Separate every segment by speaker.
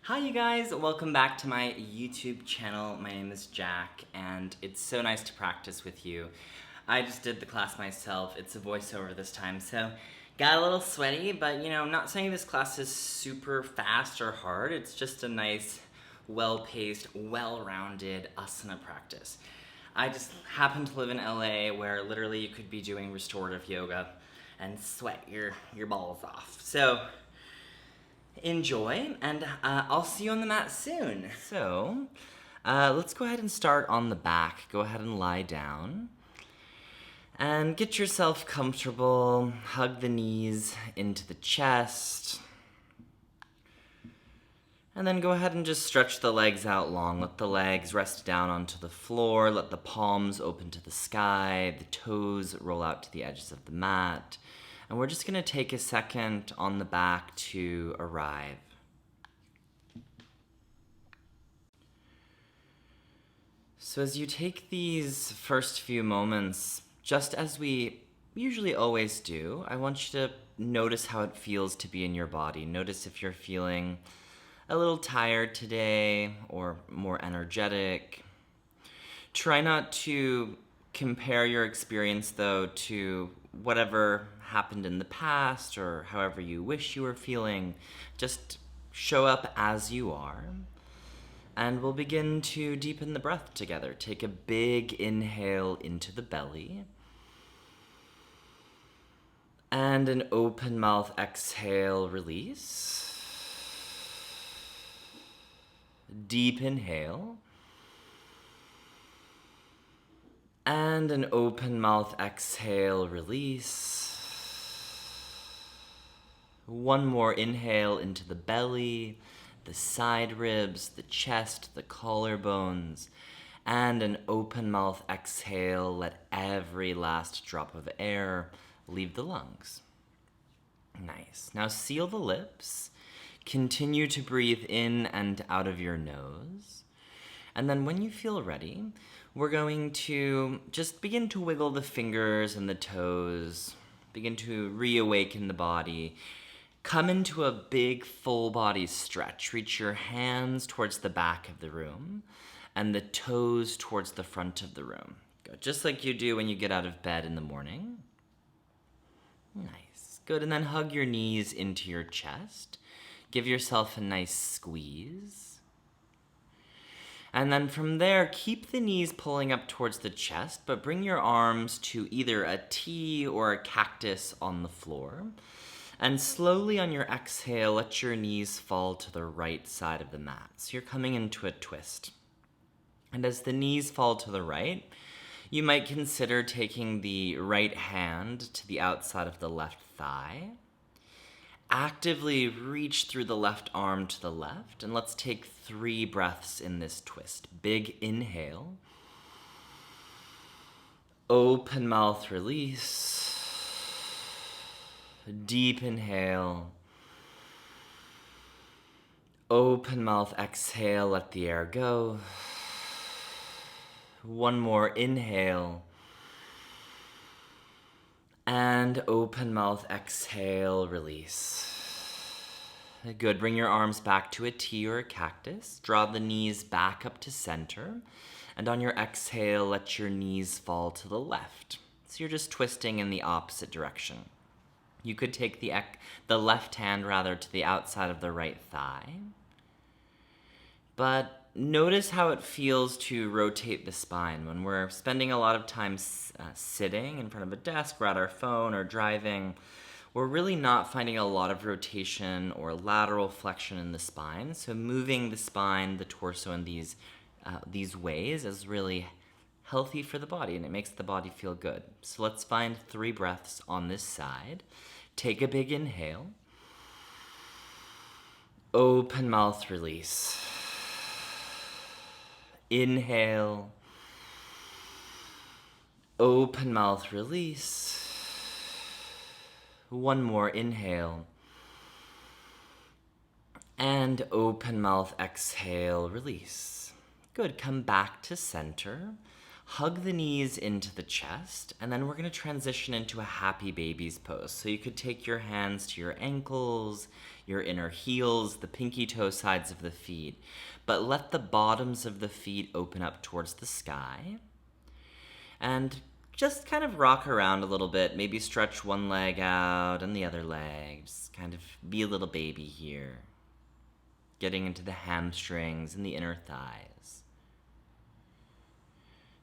Speaker 1: Hi you guys, welcome back to my YouTube channel. My name is Jack and it's so nice to practice with you. I just did the class myself. It's a voiceover this time, so got a little sweaty, but you know, I'm not saying this class is super fast or hard. It's just a nice, well-paced, well-rounded asana practice. I just happen to live in LA where literally you could be doing restorative yoga and sweat your balls off. So enjoy, and I'll see you on the mat soon. So, let's go ahead and start on the back. Go ahead and lie down. And get yourself comfortable. Hug the knees into the chest. And then go ahead and just stretch the legs out long. Let the legs rest down onto the floor. Let the palms open to the sky. The toes roll out to the edges of the mat. And we're just going to take a second on the back to arrive. So as you take these first few moments, just as we usually always do, I want you to notice how it feels to be in your body. Notice if you're feeling a little tired today or more energetic. Try not to compare your experience, though, to whatever happened in the past or however you wish you were feeling. Just show up as you are. And we'll begin to deepen the breath together. Take a big inhale into the belly. And an open mouth exhale, release. Deep inhale. And an open mouth exhale, release. One more inhale into the belly, the side ribs, the chest, the collarbones. And an open mouth exhale, let every last drop of air leave the lungs. Nice. Now seal the lips. Continue to breathe in and out of your nose. And then when you feel ready, we're going to just begin to wiggle the fingers and the toes, begin to reawaken the body. Come into a big full body stretch. Reach your hands towards the back of the room and the toes towards the front of the room. Good. Just like you do when you get out of bed in the morning. Nice. Good. And then hug your knees into your chest. Give yourself a nice squeeze. And then from there, keep the knees pulling up towards the chest, but bring your arms to either a T or a cactus on the floor. And slowly on your exhale, let your knees fall to the right side of the mat. So you're coming into a twist. And as the knees fall to the right, you might consider taking the right hand to the outside of the left thigh. Actively reach through the left arm to the left, and let's take 3 breaths in this twist. Big inhale. Open mouth, release. Deep inhale. Open mouth, exhale, let the air go. One more inhale. And open mouth, exhale, release. Good. Bring your arms back to a T or a cactus. Draw the knees back up to center. And on your exhale, let your knees fall to the left. So you're just twisting in the opposite direction. You could take the left hand to the outside of the right thigh. But notice how it feels to rotate the spine. When we're spending a lot of time sitting in front of a desk, or at our phone, or driving, we're really not finding a lot of rotation or lateral flexion in the spine. So moving the spine, the torso in these ways is really healthy for the body, and it makes the body feel good. So let's find 3 breaths on this side. Take a big inhale. Open mouth, release. Inhale. Open mouth, release. One more inhale. And open mouth, exhale, release. Good. Come back to center. Hug the knees into the chest, and then we're going to transition into a happy baby's pose. So you could take your hands to your ankles, your inner heels, the pinky toe sides of the feet, but let the bottoms of the feet open up towards the sky. And just kind of rock around a little bit, maybe stretch one leg out and the other leg. Just kind of be a little baby here. Getting into the hamstrings and the inner thighs.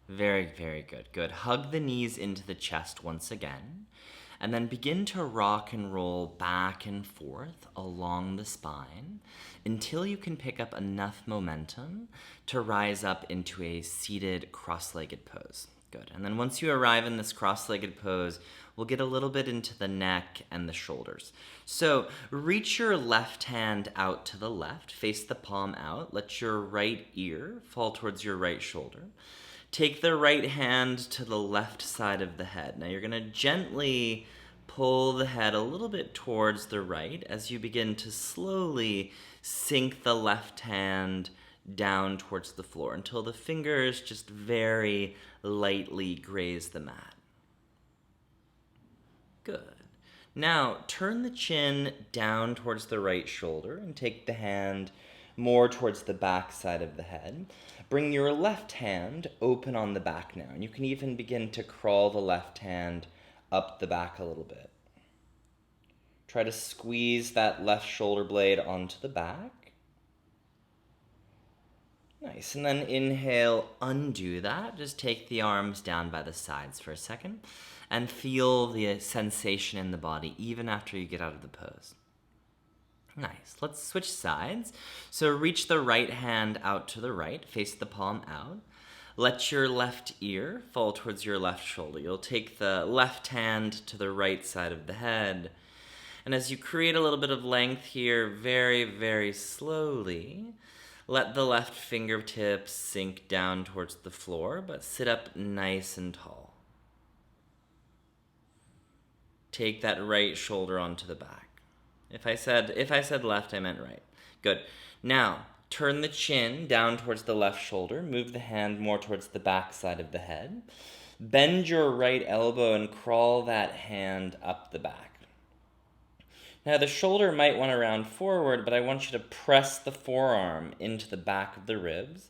Speaker 1: Very, very good. Good. Hug the knees into the chest once again, and then begin to rock and roll back and forth along the spine until you can pick up enough momentum to rise up into a seated cross-legged pose. Good. And then once you arrive in this cross-legged pose, we'll get a little bit into the neck and the shoulders. So reach your left hand out to the left, face the palm out, let your right ear fall towards your right shoulder. Take the right hand to the left side of the head. Now you're going to gently pull the head a little bit towards the right as you begin to slowly sink the left hand down towards the floor until the fingers just very lightly graze the mat. Good. Now turn the chin down towards the right shoulder and take the hand more towards the back side of the head. Bring your left hand open on the back now, and you can even begin to crawl the left hand up the back a little bit. Try to squeeze that left shoulder blade onto the back. Nice, and then inhale, undo that. Just take the arms down by the sides for a second and feel the sensation in the body even after you get out of the pose. Nice. Let's switch sides. So reach the right hand out to the right, face the palm out. Let your left ear fall towards your left shoulder. You'll take the left hand to the right side of the head. And as you create a little bit of length here, very, very slowly, let the left fingertips sink down towards the floor, but sit up nice and tall. Take that right shoulder onto the back. If I said left, I meant right. Good. Now, turn the chin down towards the left shoulder. Move the hand more towards the back side of the head. Bend your right elbow and crawl that hand up the back. Now, the shoulder might want to round forward, but I want you to press the forearm into the back of the ribs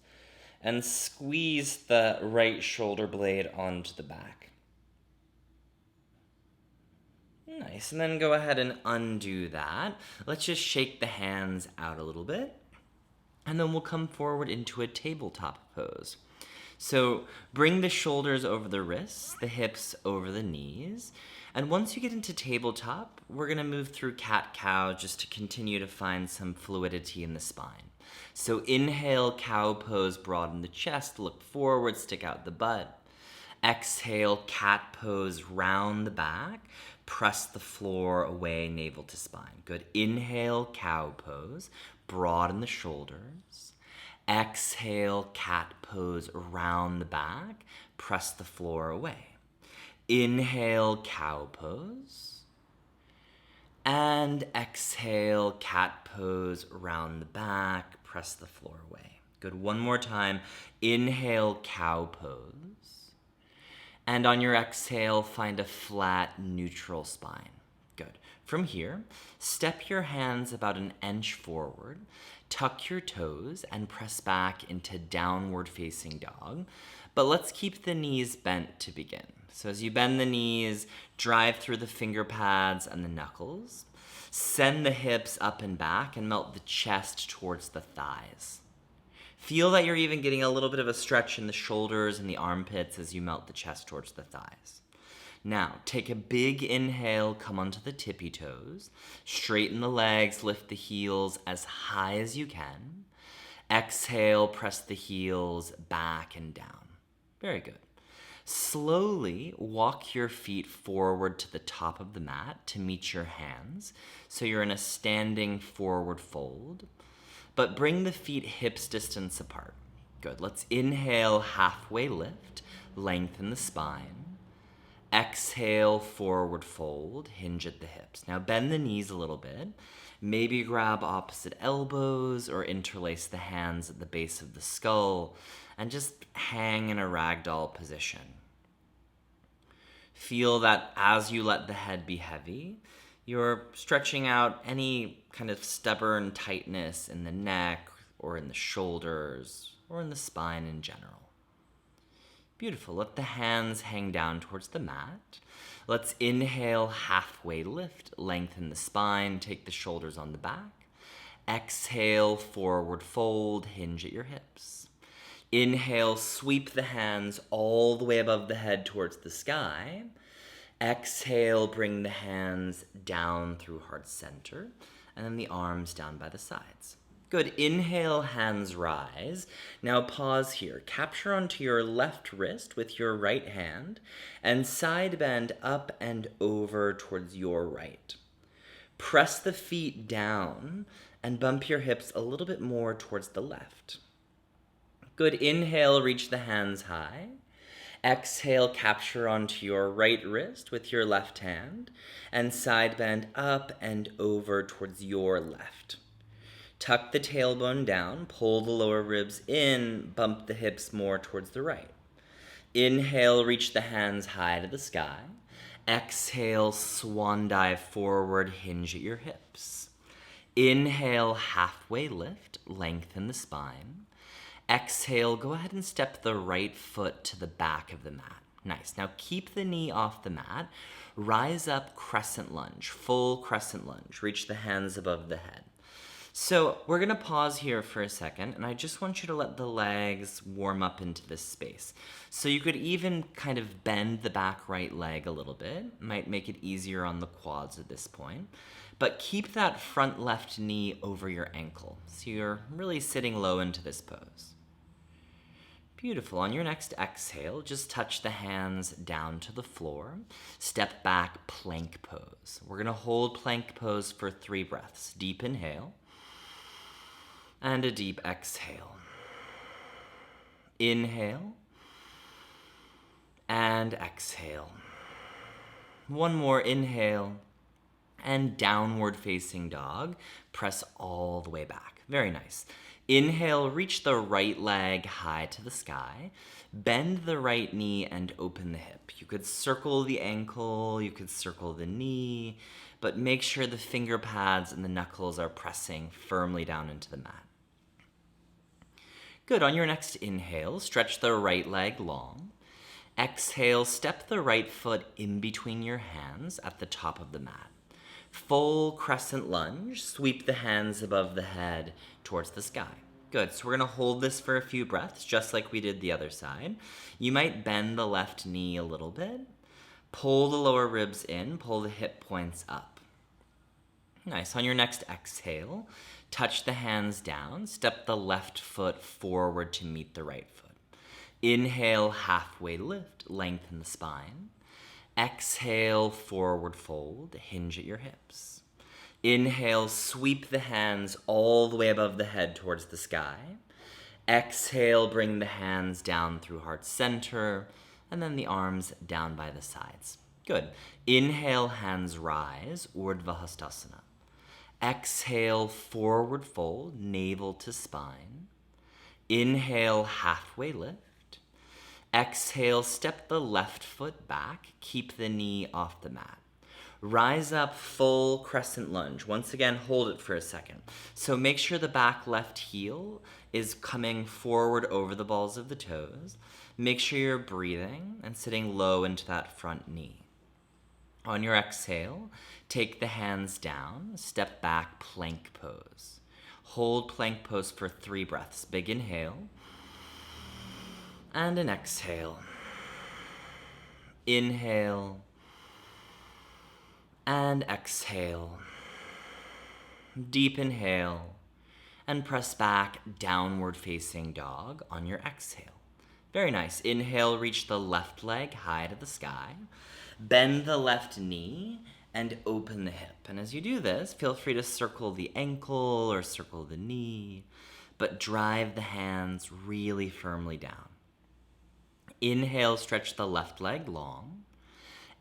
Speaker 1: and squeeze the right shoulder blade onto the back. Nice, and then go ahead and undo that. Let's just shake the hands out a little bit, and then we'll come forward into a tabletop pose. So bring the shoulders over the wrists, the hips over the knees, and once you get into tabletop, we're going to move through cat-cow just to continue to find some fluidity in the spine. So inhale, cow pose, broaden the chest, look forward, stick out the butt. Exhale, cat pose, round the back. Press the floor away, navel to spine. Good. Inhale, cow pose. Broaden the shoulders. Exhale, cat pose, round the back. Press the floor away. Inhale, cow pose. And exhale, cat pose, round the back. Press the floor away. Good. One more time. Inhale, cow pose. And on your exhale, find a flat, neutral spine. Good. From here, step your hands about an inch forward, tuck your toes, and press back into downward facing dog. But let's keep the knees bent to begin. So as you bend the knees, drive through the finger pads and the knuckles. Send the hips up and back and melt the chest towards the thighs. Feel that you're even getting a little bit of a stretch in the shoulders and the armpits as you melt the chest towards the thighs. Now, take a big inhale, come onto the tippy toes. Straighten the legs, lift the heels as high as you can. Exhale, press the heels back and down. Very good. Slowly walk your feet forward to the top of the mat to meet your hands. So you're in a standing forward fold. But bring the feet hips distance apart. Good. Let's inhale, halfway lift, lengthen the spine. Exhale, forward fold, hinge at the hips. Now bend the knees a little bit. Maybe grab opposite elbows or interlace the hands at the base of the skull and just hang in a ragdoll position. Feel that as you let the head be heavy, you're stretching out any kind of stubborn tightness in the neck or in the shoulders or in the spine in general. Beautiful. Let the hands hang down towards the mat. Let's inhale, halfway lift, lengthen the spine, take the shoulders on the back. Exhale, forward fold, hinge at your hips. Inhale, sweep the hands all the way above the head towards the sky. Exhale, bring the hands down through heart center, and then the arms down by the sides. Good. Inhale, hands rise. Now pause here. Capture onto your left wrist with your right hand and side bend up and over towards your right. Press the feet down and bump your hips a little bit more towards the left. Good. Inhale, reach the hands high. Exhale, capture onto your right wrist with your left hand and side bend up and over towards your left. Tuck the tailbone down, pull the lower ribs in, bump the hips more towards the right. Inhale, reach the hands high to the sky. Exhale, swan dive forward, hinge at your hips. Inhale, halfway lift, lengthen the spine. Exhale, go ahead and step the right foot to the back of the mat. Nice. Now keep the knee off the mat. Rise up, crescent lunge, full crescent lunge. Reach the hands above the head. So we're going to pause here for a second, and I just want you to let the legs warm up into this space. So you could even kind of bend the back right leg a little bit. Might make it easier on the quads at this point. But keep that front left knee over your ankle. So you're really sitting low into this pose. Beautiful. On your next exhale, just touch the hands down to the floor. Step back, plank pose. We're going to hold plank pose for 3 breaths. Deep inhale. And a deep exhale. Inhale. And exhale. One more inhale. And downward facing dog. Press all the way back. Very nice. Inhale, reach the right leg high to the sky. Bend the right knee and open the hip. You could circle the ankle, you could circle the knee, but make sure the finger pads and the knuckles are pressing firmly down into the mat. Good. On your next inhale, stretch the right leg long. Exhale, step the right foot in between your hands at the top of the mat. Full crescent lunge, sweep the hands above the head towards the sky. Good. So we're going to hold this for a few breaths, just like we did the other side. You might bend the left knee a little bit. Pull the lower ribs in, pull the hip points up. Nice. On your next exhale, touch the hands down, step the left foot forward to meet the right foot. Inhale, halfway lift, lengthen the spine. Exhale, forward fold, hinge at your hips. Inhale, sweep the hands all the way above the head towards the sky. Exhale, bring the hands down through heart center, and then the arms down by the sides. Good. Inhale, hands rise, Urdhva Hastasana. Exhale, forward fold, navel to spine. Inhale, halfway lift. Exhale, step the left foot back, keep the knee off the mat. Rise up, full crescent lunge. Once again, hold it for a second. So make sure the back left heel is coming forward over the balls of the toes. Make sure you're breathing and sitting low into that front knee. On your exhale, take the hands down, step back, plank pose. Hold plank pose for 3 breaths. Big inhale. And an exhale. Inhale. And exhale. Deep inhale. And press back, downward facing dog on your exhale. Very nice. Inhale, reach the left leg high to the sky. Bend the left knee and open the hip. And as you do this, feel free to circle the ankle or circle the knee, but drive the hands really firmly down. Inhale, stretch the left leg long.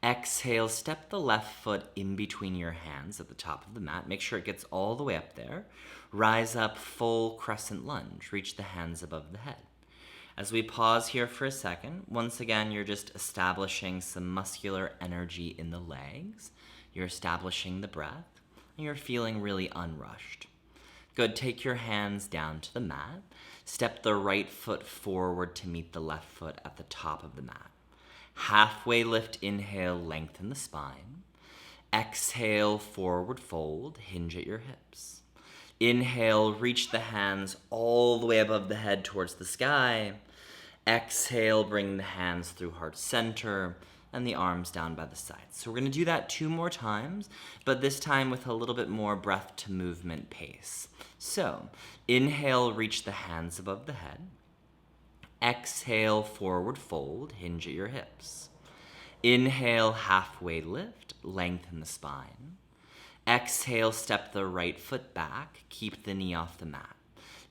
Speaker 1: Exhale, step the left foot in between your hands at the top of the mat. Make sure it gets all the way up there. Rise up, full crescent lunge. Reach the hands above the head. As we pause here for a second, once again, you're just establishing some muscular energy in the legs. You're establishing the breath, and you're feeling really unrushed. Good, take your hands down to the mat. Step the right foot forward to meet the left foot at the top of the mat. Halfway lift, inhale, lengthen the spine. Exhale, forward fold, hinge at your hips. Inhale, reach the hands all the way above the head towards the sky. Exhale, bring the hands through heart center and the arms down by the sides. So we're going to do that 2 more times, but this time with a little bit more breath to movement pace. So, inhale, reach the hands above the head. Exhale, forward fold, hinge at your hips. Inhale, halfway lift, lengthen the spine. Exhale, step the right foot back, keep the knee off the mat.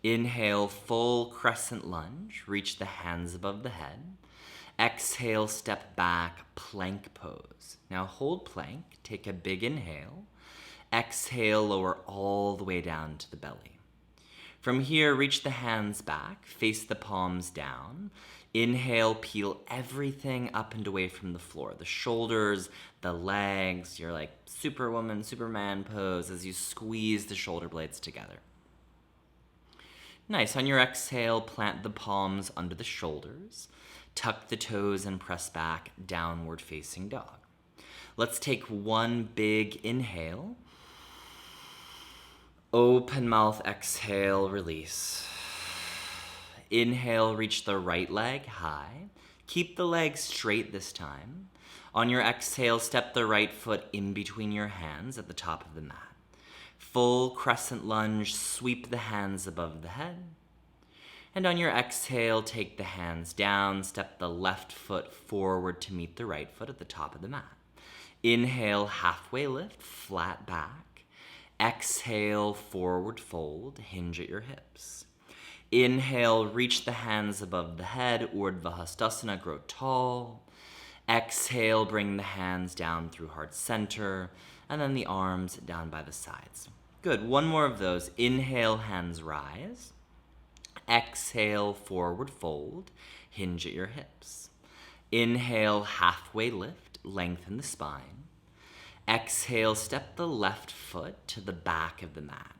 Speaker 1: Inhale, full crescent lunge, reach the hands above the head. Exhale, step back, plank pose. Now hold plank, take a big inhale. Exhale, lower all the way down to the belly. From here, reach the hands back, face the palms down. Inhale, peel everything up and away from the floor. The shoulders, the legs, you're like Superwoman, Superman pose as you squeeze the shoulder blades together. Nice. On your exhale, plant the palms under the shoulders. Tuck the toes and press back, downward facing dog. Let's take one big inhale. Open mouth, exhale, release. Inhale, reach the right leg high. Keep the leg straight this time. On your exhale, step the right foot in between your hands at the top of the mat. Full crescent lunge, sweep the hands above the head. And on your exhale, take the hands down, step the left foot forward to meet the right foot at the top of the mat. Inhale, halfway lift, flat back. Exhale, forward fold, hinge at your hips. Inhale, reach the hands above the head, Urdhva Hastasana, grow tall. Exhale, bring the hands down through heart center, and then the arms down by the sides. Good, one more of those. Inhale, hands rise. Exhale, forward fold, hinge at your hips. Inhale, halfway lift, lengthen the spine. Exhale, step the left foot to the back of the mat.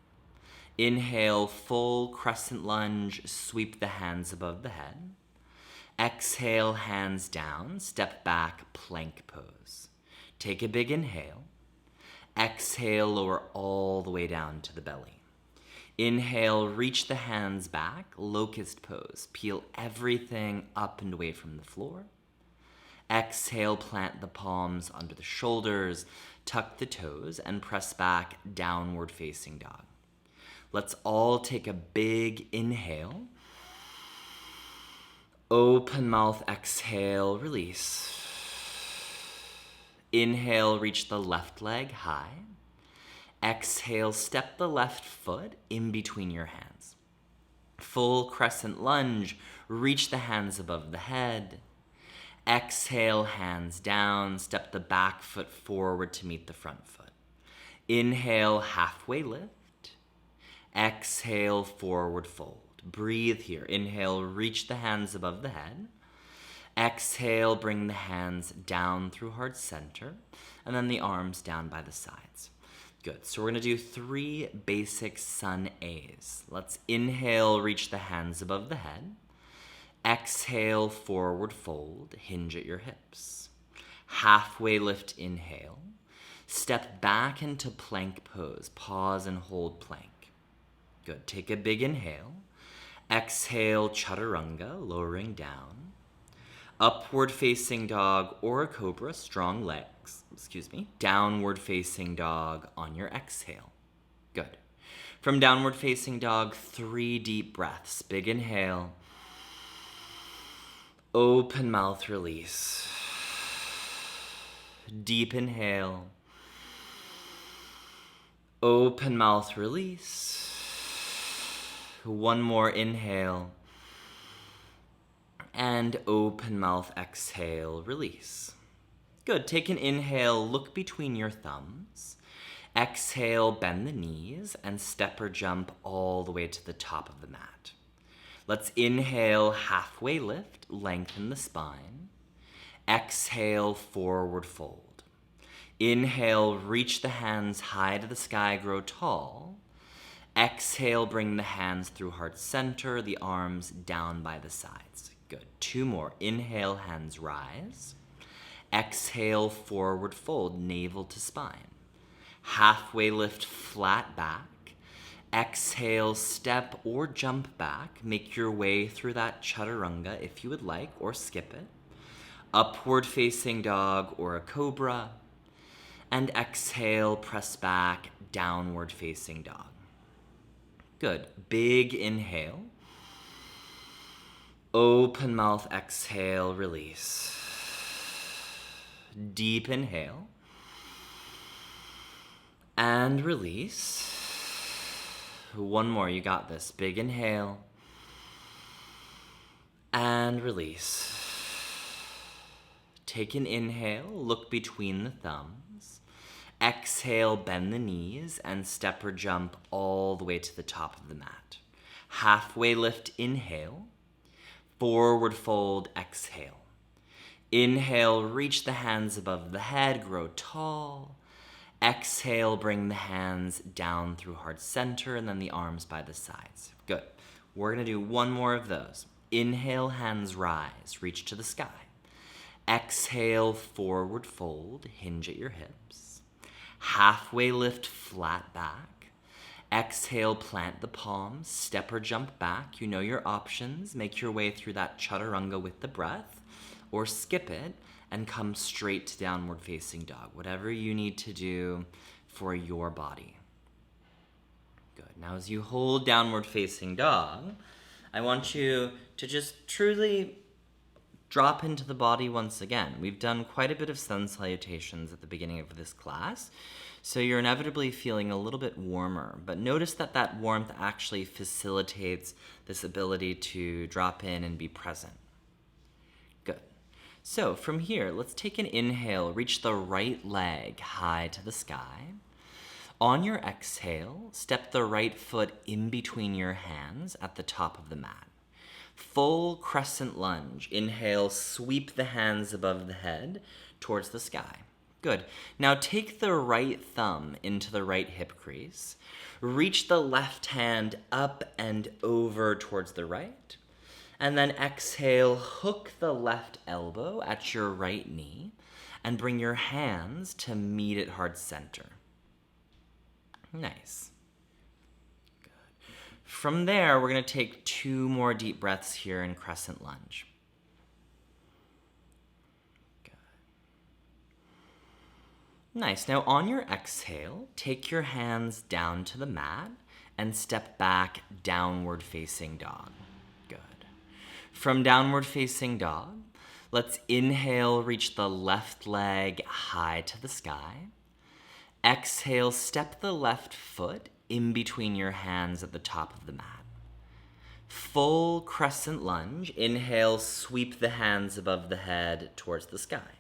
Speaker 1: Inhale, full crescent lunge, sweep the hands above the head. Exhale, hands down, step back, plank pose. Take a big inhale. Exhale, lower all the way down to the belly. Inhale, reach the hands back, locust pose. Peel everything up and away from the floor. Exhale, plant the palms under the shoulders, tuck the toes, and press back, downward facing dog. Let's all take a big inhale. Open mouth, exhale, release. Inhale, reach the left leg high. Exhale, step the left foot in between your hands. Full crescent lunge, reach the hands above the head. Exhale, hands down, step the back foot forward to meet the front foot. Inhale, halfway lift. Exhale, forward fold. Breathe here. Inhale, reach the hands above the head. Exhale, bring the hands down through heart center, and then the arms down by the sides. Good. So we're going to do 3 basic sun A's. Let's inhale, reach the hands above the head. Exhale, forward fold, hinge at your hips. Halfway lift, inhale. Step back into plank pose. Pause and hold plank. Good. Take a big inhale. Exhale, chaturanga, lowering down. Upward facing dog or a cobra, strong legs. Downward facing dog on your exhale. Good. From downward facing dog, 3 deep breaths. Big inhale. Open mouth, release. Deep inhale. Open mouth, release. One more inhale. And open mouth, exhale, release. Good. Take an inhale, look between your thumbs. Exhale, bend the knees and step or jump all the way to the top of the mat. Let's inhale, halfway lift, lengthen the spine. Exhale, forward fold. Inhale, reach the hands high to the sky, grow tall. Exhale, bring the hands through heart center, the arms down by the sides. Good. 2 more. Inhale, hands rise. Exhale, forward fold, navel to spine. Halfway lift, flat back. Exhale, step or jump back. Make your way through that chaturanga if you would like, or skip it. Upward facing dog or a cobra. And exhale, press back, downward facing dog. Good. Big inhale. Open mouth, exhale, release. Deep inhale. And release. 1 more, you got this. Big inhale. And release. Take an inhale, look between the thumbs. Exhale, bend the knees and step or jump all the way to the top of the mat. Halfway lift, inhale. Forward fold, exhale. Inhale, reach the hands above the head, grow tall. Exhale, bring the hands down through heart center and then the arms by the sides. Good. We're going to do 1 more of those. Inhale, hands rise, reach to the sky. Exhale, forward fold, hinge at your hips. Halfway lift, flat back. Exhale, plant the palms, step or jump back. You know your options. Make your way through that chaturanga with the breath, or skip it and come straight to downward facing dog. Whatever you need to do for your body. Good. Now as you hold downward facing dog, I want you to just truly drop into the body once again. We've done quite a bit of sun salutations at the beginning of this class, so you're inevitably feeling a little bit warmer, but notice that that warmth actually facilitates this ability to drop in and be present. Good. So from here, let's take an inhale, reach the right leg high to the sky. On your exhale, step the right foot in between your hands at the top of the mat. Full crescent lunge. Inhale, sweep the hands above the head towards the sky. Good. Now take the right thumb into the right hip crease. Reach the left hand up and over towards the right. And then exhale, hook the left elbow at your right knee and bring your hands to meet at heart center. Nice. From there, we're going to take 2 more deep breaths here in Crescent Lunge. Good. Nice. Now on your exhale, take your hands down to the mat and step back, downward facing dog. Good. From downward facing dog, let's inhale, reach the left leg high to the sky. Exhale, step the left foot in between your hands at the top of the mat. Full crescent lunge. Inhale, sweep the hands above the head towards the sky.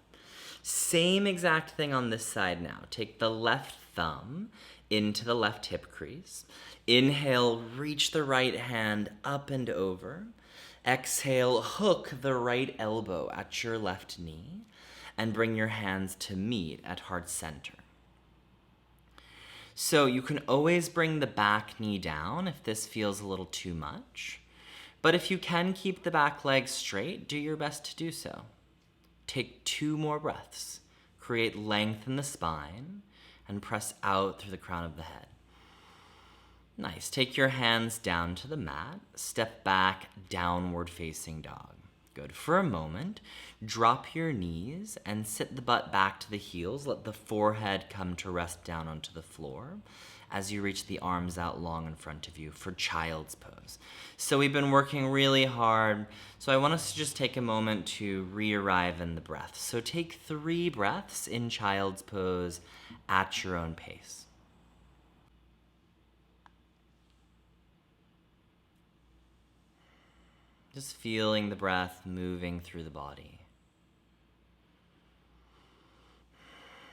Speaker 1: Same exact thing on this side now. Take the left thumb into the left hip crease. Inhale, reach the right hand up and over. Exhale, hook the right elbow at your left knee and bring your hands to meet at heart center. So you can always bring the back knee down if this feels a little too much. But if you can keep the back leg straight, do your best to do so. Take 2 more breaths. Create length in the spine and press out through the crown of the head. Nice. Take your hands down to the mat. Step back, downward facing dog. Good. For a moment, drop your knees and sit the butt back to the heels. Let the forehead come to rest down onto the floor as you reach the arms out long in front of you for Child's Pose. So we've been working really hard. So I want us to just take a moment to re-arrive in the breath. So take 3 breaths in Child's Pose at your own pace. Just feeling the breath moving through the body.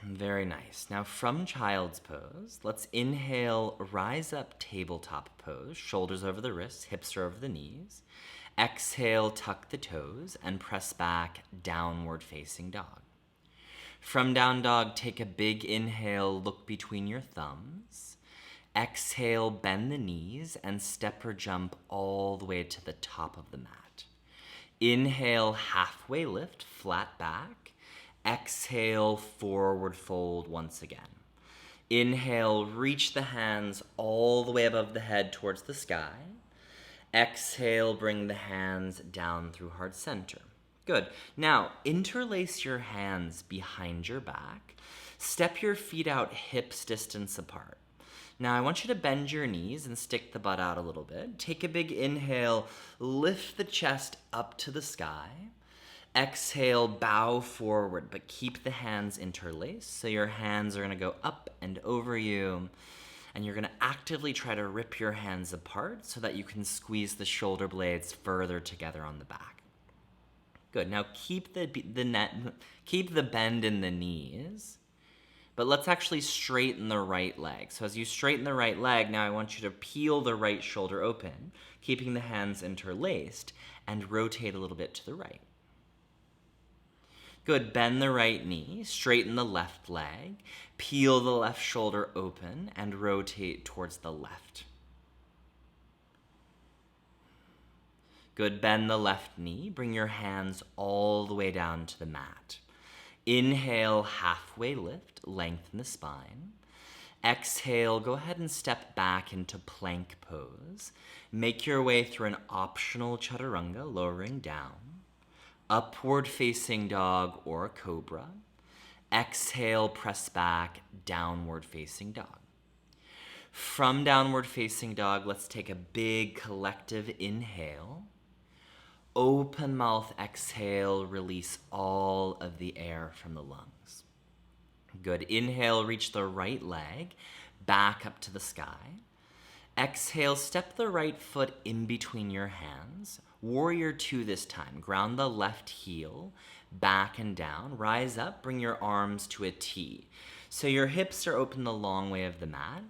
Speaker 1: Very nice. Now from Child's Pose, let's inhale, rise up, Tabletop Pose, shoulders over the wrists, hips are over the knees. Exhale, tuck the toes, and press back, Downward Facing Dog. From Down Dog, take a big inhale, look between your thumbs. Exhale, bend the knees, and step or jump all the way to the top of the mat. Inhale, halfway lift, flat back. Exhale, forward fold once again. Inhale, reach the hands all the way above the head towards the sky. Exhale, bring the hands down through heart center. Good. Now, interlace your hands behind your back. Step your feet out hips distance apart. Now, I want you to bend your knees and stick the butt out a little bit. Take a big inhale, lift the chest up to the sky. Exhale, bow forward, but keep the hands interlaced. So your hands are going to go up and over you. And you're going to actively try to rip your hands apart so that you can squeeze the shoulder blades further together on the back. Good. Now keep the bend in the knees. But let's actually straighten the right leg. So as you straighten the right leg, now I want you to peel the right shoulder open, keeping the hands interlaced, and rotate a little bit to the right. Good, bend the right knee, straighten the left leg, peel the left shoulder open, and rotate towards the left. Good, bend the left knee, bring your hands all the way down to the mat. Inhale, halfway lift, lengthen the spine. Exhale, go ahead and step back into plank pose. Make your way through an optional chaturanga, lowering down. Upward facing dog or cobra. Exhale, press back, downward facing dog. From downward facing dog, let's take a big collective inhale. Open mouth, exhale, release all of the air from the lungs. Good. Inhale, reach the right leg back up to the sky. Exhale, step the right foot in between your hands. Warrior two this time. Ground the left heel back and down. Rise up, bring your arms to a T. So your hips are open the long way of the mat.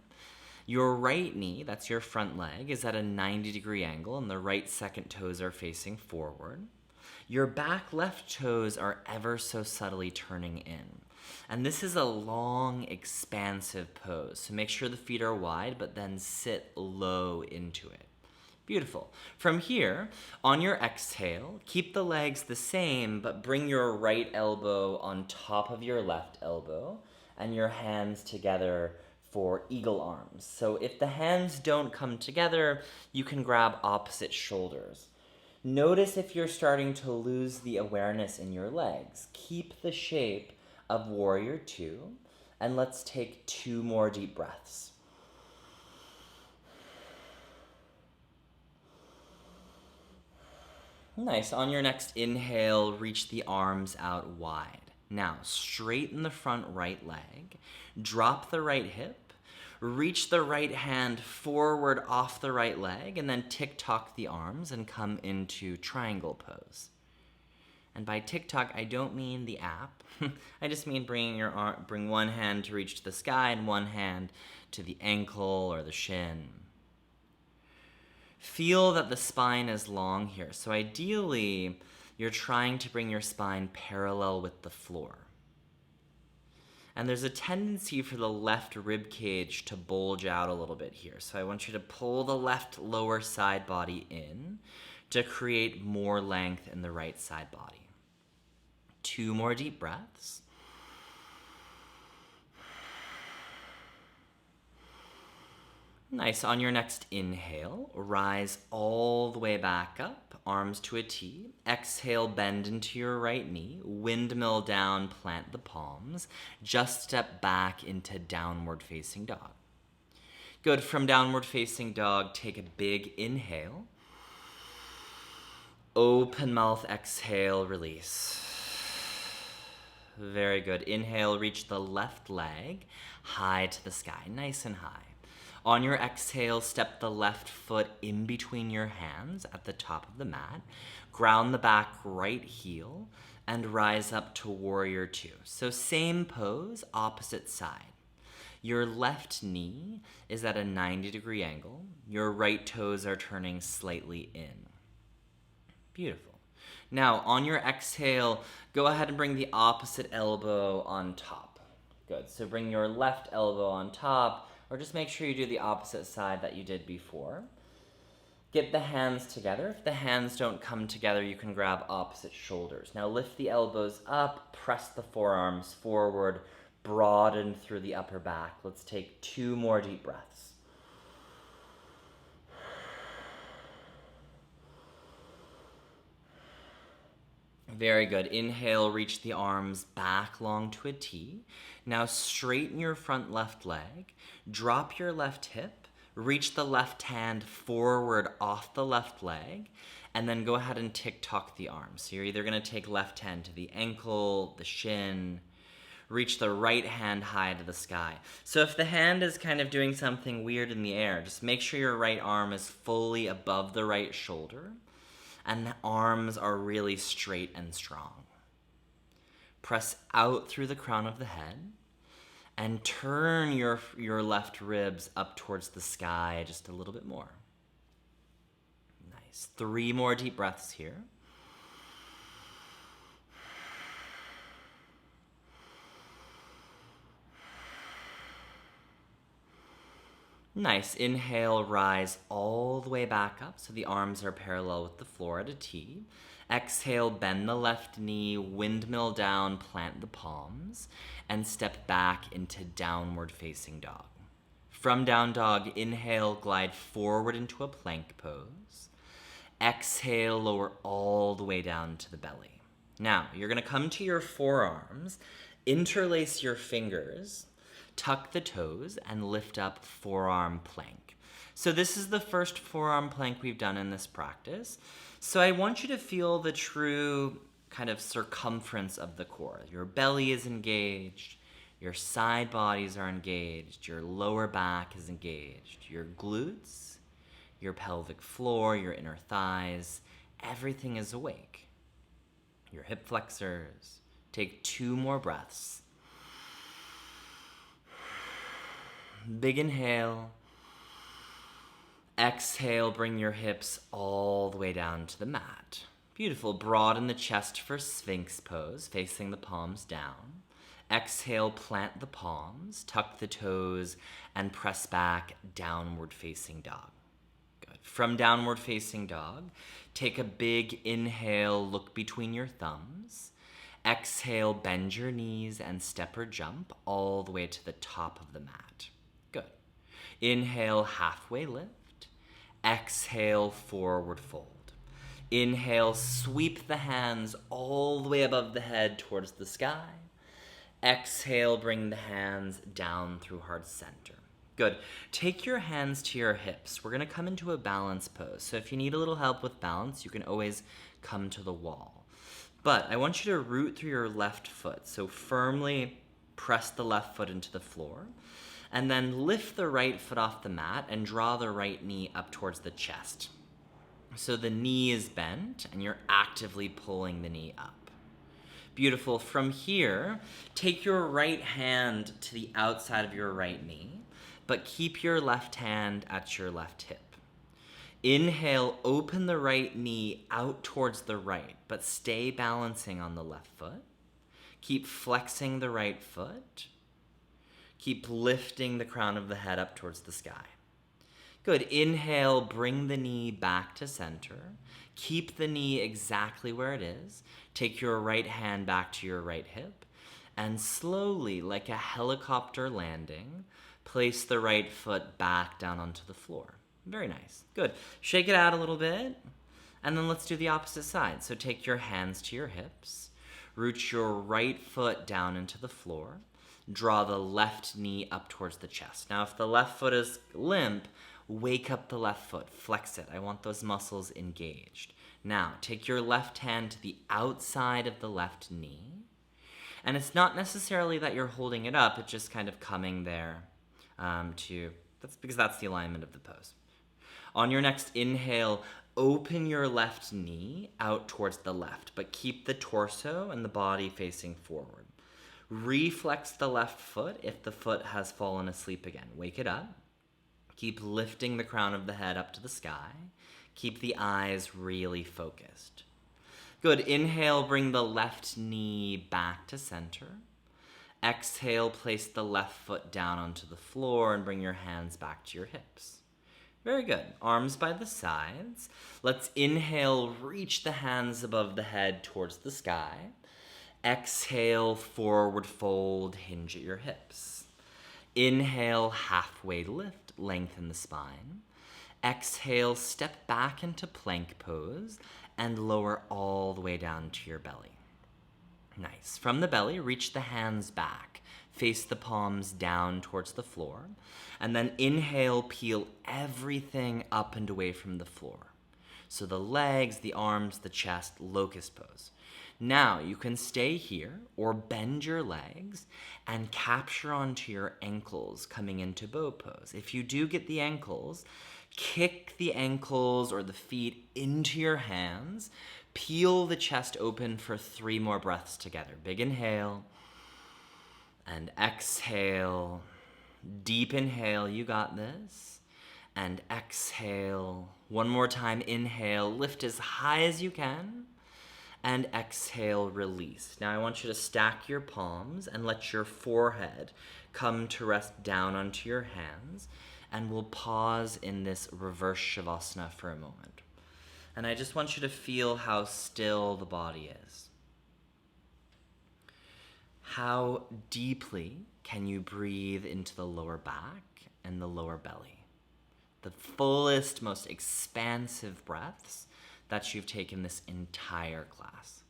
Speaker 1: Your right knee, that's your front leg, is at a 90-degree angle, and the right second toes are facing forward. Your back left toes are ever so subtly turning in. And this is a long, expansive pose. So make sure the feet are wide, but then sit low into it. Beautiful. From here, on your exhale, keep the legs the same, but bring your right elbow on top of your left elbow, and your hands together for eagle arms. So if the hands don't come together, you can grab opposite shoulders. Notice if you're starting to lose the awareness in your legs. Keep the shape of warrior two, and let's take 2 more deep breaths. Nice. On your next inhale, reach the arms out wide. Now, straighten the front right leg, drop the right hip, reach the right hand forward off the right leg, and then tick-tock the arms and come into triangle pose. And by tick-tock, I don't mean the app. I just mean bring one hand to reach to the sky and one hand to the ankle or the shin. Feel that the spine is long here. So ideally, you're trying to bring your spine parallel with the floor. And there's a tendency for the left rib cage to bulge out a little bit here. So I want you to pull the left lower side body in to create more length in the right side body. 2 more deep breaths. Nice. On your next inhale, rise all the way back up, arms to a T. Exhale, bend into your right knee, windmill down, plant the palms. Just step back into downward facing dog. Good. From downward facing dog, take a big inhale. Open mouth, exhale, release. Very good. Inhale, reach the left leg high to the sky, nice and high. On your exhale, step the left foot in between your hands at the top of the mat. Ground the back right heel and rise up to Warrior Two. So same pose, opposite side. Your left knee is at a 90-degree angle. Your right toes are turning slightly in. Beautiful. Now, on your exhale, go ahead and bring the opposite elbow on top. Good. So bring your left elbow on top, or just make sure you do the opposite side that you did before. Get the hands together. If the hands don't come together, you can grab opposite shoulders. Now lift the elbows up, press the forearms forward, broaden through the upper back. Let's take 2 more deep breaths. Very good. Inhale, reach the arms back long to a T. Now straighten your front left leg, drop your left hip, reach the left hand forward off the left leg, and then go ahead and tick-tock the arms. So you're either going to take left hand to the ankle, the shin, reach the right hand high to the sky. So if the hand is kind of doing something weird in the air, just make sure your right arm is fully above the right shoulder and the arms are really straight and strong. Press out through the crown of the head and turn your left ribs up towards the sky just a little bit more. Nice. 3 more deep breaths here. Nice. Inhale, rise all the way back up so the arms are parallel with the floor at a T. Exhale, bend the left knee, windmill down, plant the palms, and step back into downward facing dog. From down dog, inhale, glide forward into a plank pose. Exhale, lower all the way down to the belly. Now, you're going to come to your forearms, interlace your fingers, tuck the toes, and lift up forearm plank. So this is the first forearm plank we've done in this practice. So I want you to feel the true kind of circumference of the core. Your belly is engaged, your side bodies are engaged, your lower back is engaged, your glutes, your pelvic floor, your inner thighs, everything is awake. Your hip flexors. Take 2 more breaths. Big inhale. Exhale, bring your hips all the way down to the mat. Beautiful. Broaden the chest for Sphinx Pose, facing the palms down. Exhale, plant the palms, tuck the toes, and press back, downward facing dog. Good. From downward facing dog, take a big inhale, look between your thumbs. Exhale, bend your knees and step or jump all the way to the top of the mat. Good. Inhale, halfway lift. Exhale, forward fold. Inhale, sweep the hands all the way above the head towards the sky. Exhale, bring the hands down through heart center. Good. Take your hands to your hips. We're going to come into a balance pose. So if you need a little help with balance, you can always come to the wall. But I want you to root through your left foot. So firmly press the left foot into the floor. And then lift the right foot off the mat and draw the right knee up towards the chest. So the knee is bent and you're actively pulling the knee up. Beautiful. From here, take your right hand to the outside of your right knee, but keep your left hand at your left hip. Inhale, open the right knee out towards the right, but stay balancing on the left foot. Keep flexing the right foot. Keep lifting the crown of the head up towards the sky. Good. Inhale, bring the knee back to center. Keep the knee exactly where it is. Take your right hand back to your right hip. And slowly, like a helicopter landing, place the right foot back down onto the floor. Very nice. Good. Shake it out a little bit. And then let's do the opposite side. So take your hands to your hips. Root your right foot down into the floor. Draw the left knee up towards the chest. Now, if the left foot is limp, wake up the left foot. Flex it. I want those muscles engaged. Now, take your left hand to the outside of the left knee. And it's not necessarily that you're holding it up. It's just kind of coming there to That's because that's the alignment of the pose. On your next inhale, open your left knee out towards the left, but keep the torso and the body facing forward. Reflex the left foot if the foot has fallen asleep again. Wake it up. Keep lifting the crown of the head up to the sky. Keep the eyes really focused. Good. Inhale, bring the left knee back to center. Exhale, place the left foot down onto the floor and bring your hands back to your hips. Very good. Arms by the sides. Let's inhale, reach the hands above the head towards the sky. Exhale, forward fold, hinge at your hips. Inhale, halfway lift, lengthen the spine. Exhale, step back into plank pose and lower all the way down to your belly. Nice. From the belly, reach the hands back. Face the palms down towards the floor. And then inhale, peel everything up and away from the floor. So the legs, the arms, the chest, locust pose. Now you can stay here or bend your legs and capture onto your ankles coming into bow pose. If you do get the ankles, kick the ankles or the feet into your hands. Peel the chest open for 3 more breaths together. Big inhale and exhale. Deep inhale, you got this. And exhale. One more time, inhale, lift as high as you can. And exhale, release. Now I want you to stack your palms and let your forehead come to rest down onto your hands. And we'll pause in this reverse Shavasana for a moment. And I just want you to feel how still the body is. How deeply can you breathe into the lower back and the lower belly? The fullest, most expansive breaths that you've taken this entire class.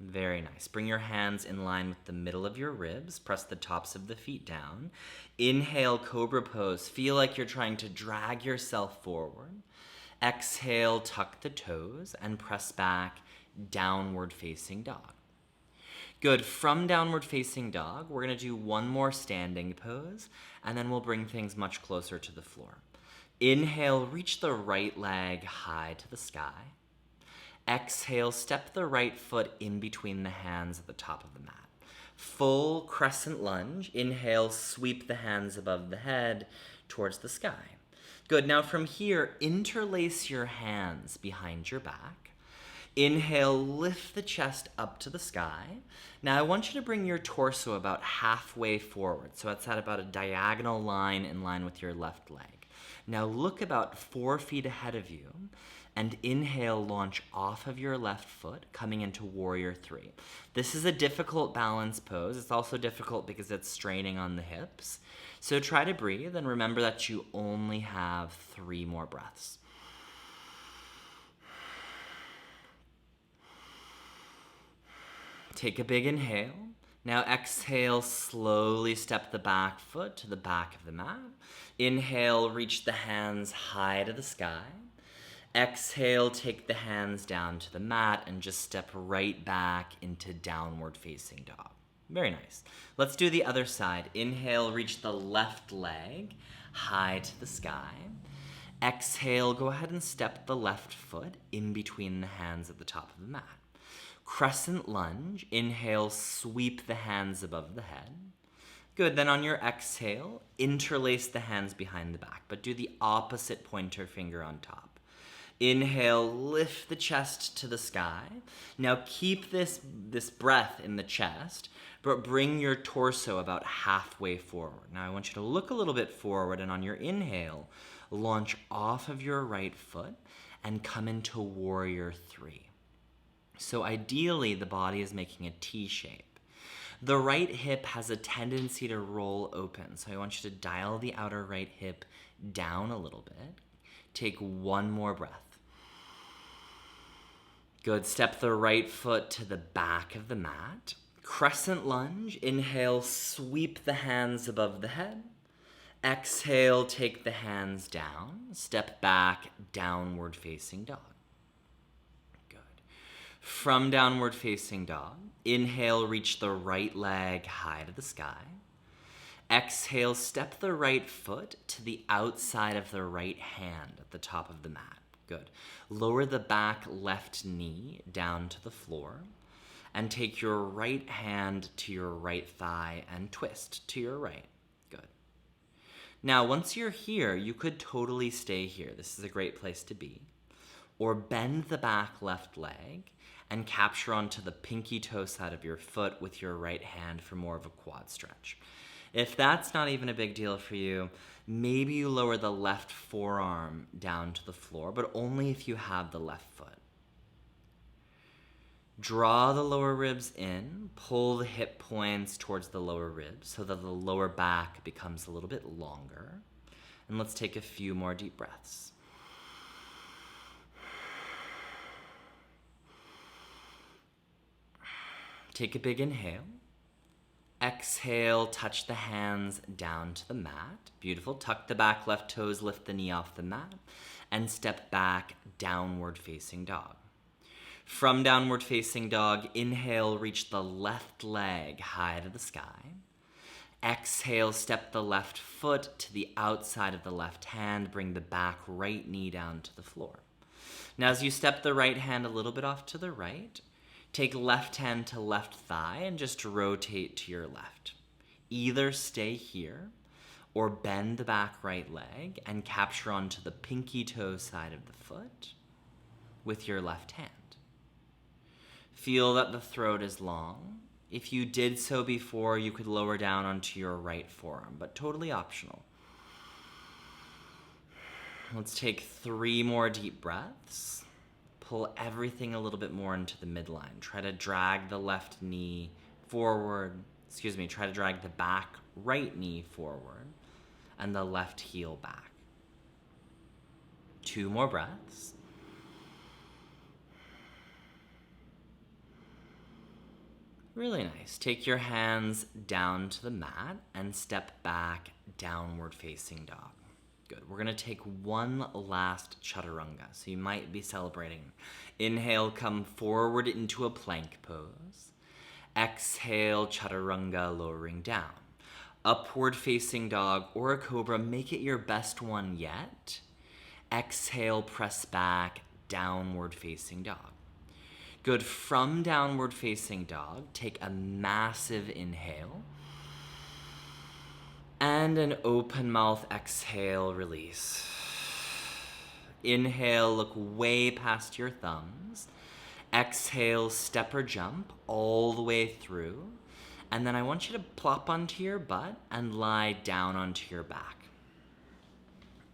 Speaker 1: Very nice. Bring your hands in line with the middle of your ribs. Press the tops of the feet down. Inhale, Cobra Pose. Feel like you're trying to drag yourself forward. Exhale, tuck the toes and press back, downward facing dog. Good. From downward facing dog, we're going to do one more standing pose, and then we'll bring things much closer to the floor. Inhale, reach the right leg high to the sky. Exhale, step the right foot in between the hands at the top of the mat. Full crescent lunge. Inhale, sweep the hands above the head towards the sky. Good. Now from here, interlace your hands behind your back. Inhale, lift the chest up to the sky. Now I want you to bring your torso about halfway forward. So it's at about a diagonal line in line with your left leg. Now look about 4 feet ahead of you and inhale, launch off of your left foot, coming into Warrior 3. This is a difficult balance pose. It's also difficult because it's straining on the hips. So try to breathe and remember that you only have 3 more breaths. Take a big inhale. Now exhale, slowly step the back foot to the back of the mat. Inhale, reach the hands high to the sky. Exhale, take the hands down to the mat and just step right back into downward facing dog. Very nice. Let's do the other side. Inhale, reach the left leg high to the sky. Exhale, go ahead and step the left foot in between the hands at the top of the mat. Crescent lunge. Inhale, sweep the hands above the head. Good. Then on your exhale, interlace the hands behind the back, but do the opposite pointer finger on top. Inhale, lift the chest to the sky. Now keep this breath in the chest, but bring your torso about halfway forward. Now I want you to look a little bit forward, and on your inhale, launch off of your right foot and come into Warrior 3. So ideally, the body is making a T shape. The right hip has a tendency to roll open, so I want you to dial the outer right hip down a little bit. Take 1 more breath. Good. Step the right foot to the back of the mat. Crescent lunge. Inhale, sweep the hands above the head. Exhale, take the hands down. Step back, downward facing dog. Good. From downward facing dog, inhale, reach the right leg high to the sky. Exhale, step the right foot to the outside of the right hand at the top of the mat. Good. Lower the back left knee down to the floor and take your right hand to your right thigh and twist to your right. Good. Now, once you're here, you could totally stay here. This is a great place to be. Or bend the back left leg and capture onto the pinky toe side of your foot with your right hand for more of a quad stretch. If that's not even a big deal for you, maybe you lower the left forearm down to the floor, but only if you have the left foot. Draw the lower ribs in, pull the hip points towards the lower ribs so that the lower back becomes a little bit longer. And let's take a few more deep breaths. Take a big inhale. Exhale, touch the hands down to the mat. Beautiful. Tuck the back left toes, lift the knee off the mat, and step back, downward facing dog. From downward facing dog, inhale, reach the left leg high to the sky. Exhale, step the left foot to the outside of the left hand. Bring the back right knee down to the floor. Now, as you step the right hand a little bit off to the right, take left hand to left thigh and just rotate to your left. Either stay here or bend the back right leg and capture onto the pinky toe side of the foot with your left hand. Feel that the throat is long. If you did so before, you could lower down onto your right forearm, but totally optional. Let's take 3 more deep breaths. Pull everything a little bit more into the midline. Try to drag the left knee forward. Try to drag the back right knee forward and the left heel back. 2 more breaths. Really nice. Take your hands down to the mat and step back, downward facing dog. Good. We're going to take one last chaturanga. So you might be celebrating. Inhale, come forward into a plank pose. Exhale, chaturanga, lowering down. Upward facing dog or a cobra, make it your best one yet. Exhale, press back, downward facing dog. Good. From downward facing dog, take a massive inhale. And an open mouth exhale, release. Inhale, look way past your thumbs. Exhale, step or jump all the way through. And then I want you to plop onto your butt and lie down onto your back.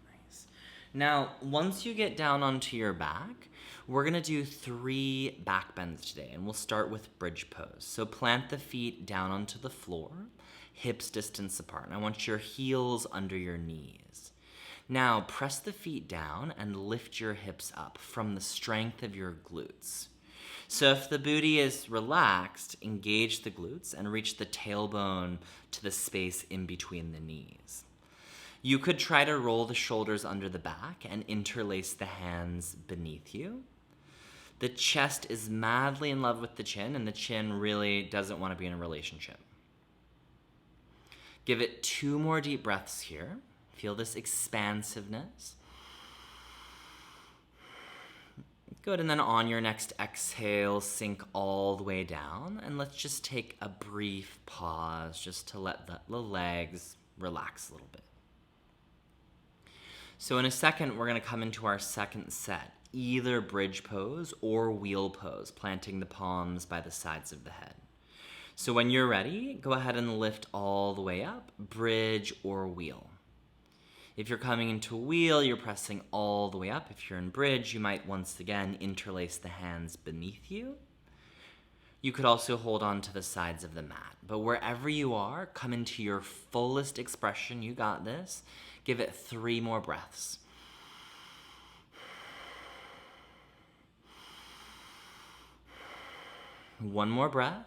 Speaker 1: Nice. Now, once you get down onto your back, we're going to do 3 back bends today, and we'll start with bridge pose. So plant the feet down onto the floor, hips distance apart. And I want your heels under your knees. Now, press the feet down and lift your hips up from the strength of your glutes. So if the booty is relaxed, engage the glutes and reach the tailbone to the space in between the knees. You could try to roll the shoulders under the back and interlace the hands beneath you. The chest is madly in love with the chin, and the chin really doesn't want to be in a relationship. Give it 2 more deep breaths here. Feel this expansiveness. Good, and then on your next exhale, sink all the way down, and let's just take a brief pause just to let the legs relax a little bit. So in a second, we're going to come into our second set, either bridge pose or wheel pose, planting the palms by the sides of the head. So when you're ready, go ahead and lift all the way up, bridge or wheel. If you're coming into wheel, you're pressing all the way up. If you're in bridge, you might once again interlace the hands beneath you. You could also hold on to the sides of the mat. But wherever you are, come into your fullest expression. You got this. Give it 3 more breaths. One more breath.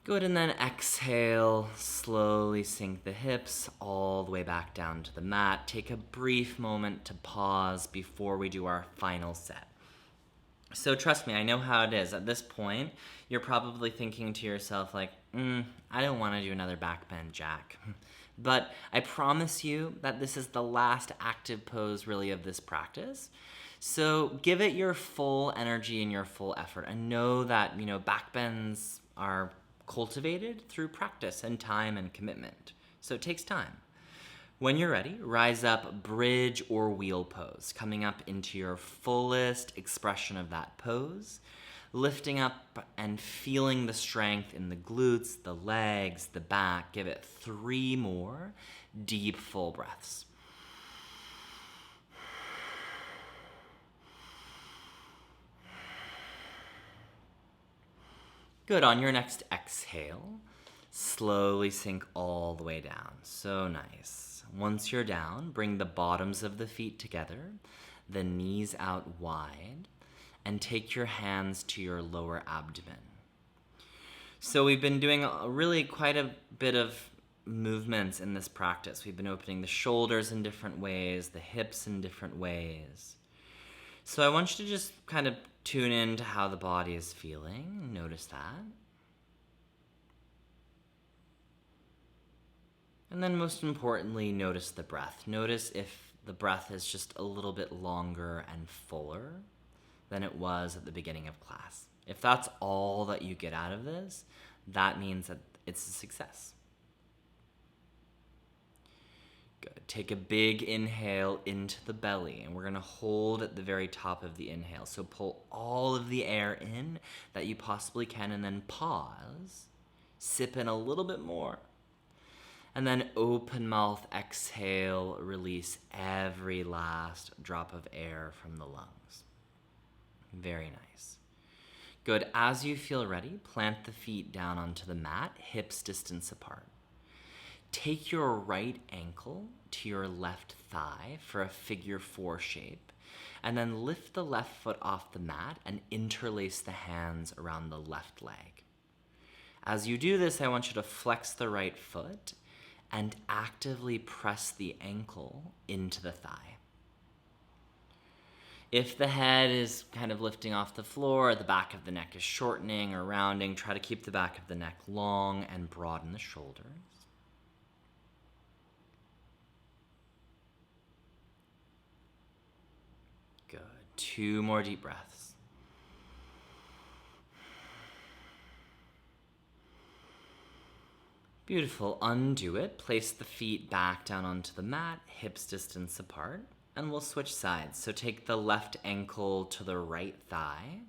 Speaker 1: Good, and then exhale, slowly sink the hips all the way back down to the mat. Take a brief moment to pause before we do our final set. So trust me, I know how it is. At this point, you're probably thinking to yourself like, I don't want to do another back bend jack. But I promise you that this is the last active pose really of this practice. So give it your full energy and your full effort, and know that, back bends are cultivated through practice and time and commitment. So it takes time. When you're ready, rise up, bridge or wheel pose, coming up into your fullest expression of that pose, lifting up and feeling the strength in the glutes, the legs, the back. Give it 3 more deep, full breaths. Good. On your next exhale, slowly sink all the way down. So nice. Once you're down, bring the bottoms of the feet together, the knees out wide, and take your hands to your lower abdomen. So we've been doing really quite a bit of movements in this practice. We've been opening the shoulders in different ways, the hips in different ways. So I want you to just kind of tune in to how the body is feeling. Notice that. And then most importantly, notice the breath. Notice if the breath is just a little bit longer and fuller than it was at the beginning of class. If that's all that you get out of this, that means that it's a success. Good. Take a big inhale into the belly, and we're going to hold at the very top of the inhale. So pull all of the air in that you possibly can, and then pause. Sip in a little bit more. And then open mouth, exhale, release every last drop of air from the lungs. Very nice. Good. As you feel ready, plant the feet down onto the mat, hips distance apart. Take your right ankle to your left thigh for a figure 4 shape, and then lift the left foot off the mat and interlace the hands around the left leg. As you do this, I want you to flex the right foot and actively press the ankle into the thigh. If the head is kind of lifting off the floor, or the back of the neck is shortening or rounding, try to keep the back of the neck long and broaden the shoulders. Good. 2 more deep breaths. Beautiful. Undo it. Place the feet back down onto the mat, hips distance apart, and we'll switch sides. So take the left ankle to the right thigh.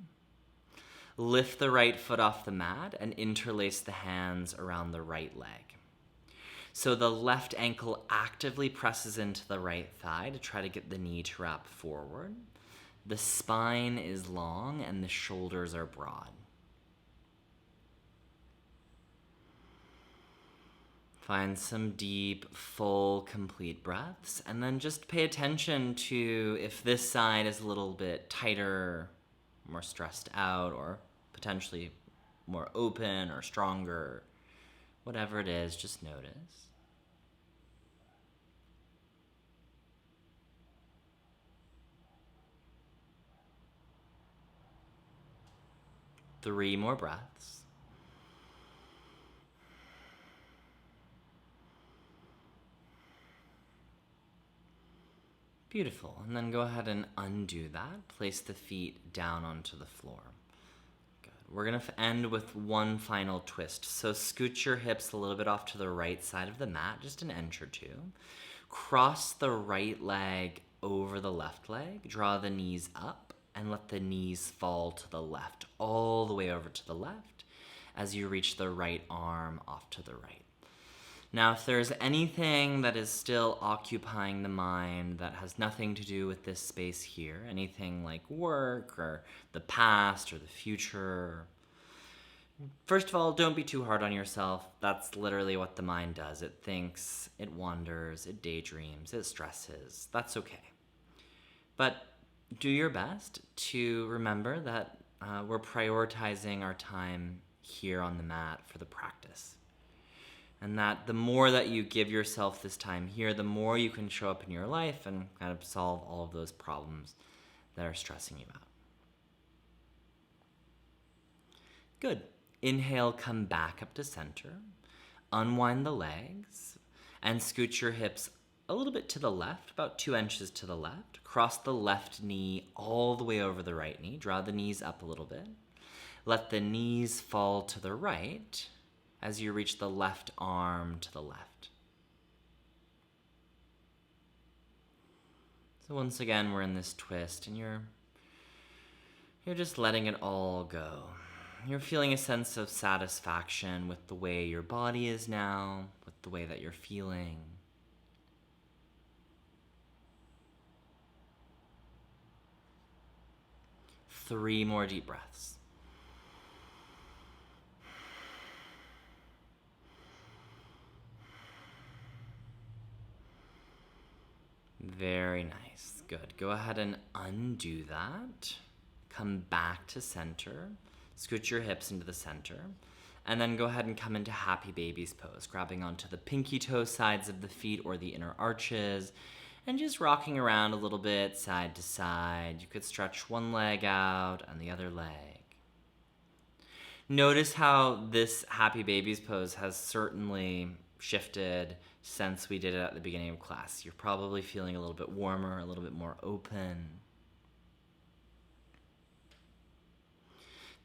Speaker 1: Lift the right foot off the mat and interlace the hands around the right leg. So the left ankle actively presses into the right thigh to try to get the knee to wrap forward. The spine is long and the shoulders are broad. Find some deep, full, complete breaths, and then just pay attention to if this side is a little bit tighter, more stressed out, or potentially more open or stronger. Whatever it is, just notice. Three more breaths. Beautiful. And then go ahead and undo that. Place the feet down onto the floor. Good. We're going to end with one final twist. So scoot your hips a little bit off to the right side of the mat, just an inch or two. Cross the right leg over the left leg. Draw the knees up and let the knees fall to the left, all the way over to the left as you reach the right arm off to the right. Now, if there's anything that is still occupying the mind that has nothing to do with this space here, anything like work or the past or the future, first of all, don't be too hard on yourself. That's literally what the mind does. It thinks, it wanders, it daydreams, it stresses. That's okay. But do your best to remember that we're prioritizing our time here on the mat for the practice. And that the more that you give yourself this time here, the more you can show up in your life and kind of solve all of those problems that are stressing you out. Good. Inhale, come back up to center. Unwind the legs and scoot your hips a little bit to the left, about 2 inches to the left. Cross the left knee all the way over the right knee. Draw the knees up a little bit. Let the knees fall to the right as you reach the left arm to the left. So once again, we're in this twist and you're just letting it all go. You're feeling a sense of satisfaction with the way your body is now, with the way that you're feeling. Three more deep breaths. Very nice. Good. Go ahead and undo that. Come back to center. Scoot your hips into the center. And then go ahead and come into Happy Baby's pose, grabbing onto the pinky toe sides of the feet or the inner arches, and just rocking around a little bit side to side. You could stretch one leg out and the other leg. Notice how this Happy Baby's pose has certainly shifted since we did it at the beginning of class. You're probably feeling a little bit warmer, a little bit more open.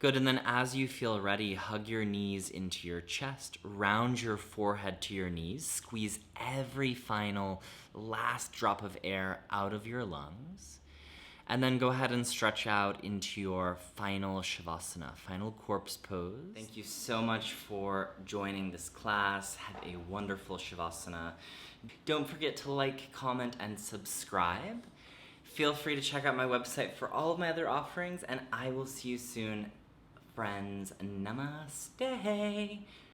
Speaker 1: Good, and then as you feel ready, hug your knees into your chest, round your forehead to your knees, squeeze every final last drop of air out of your lungs, and then go ahead and stretch out into your final Shavasana, final corpse pose. Thank you so much for joining this class. Have a wonderful Shavasana. Don't forget to like, comment, and subscribe. Feel free to check out my website for all of my other offerings, and I will see you soon. Friends, namaste.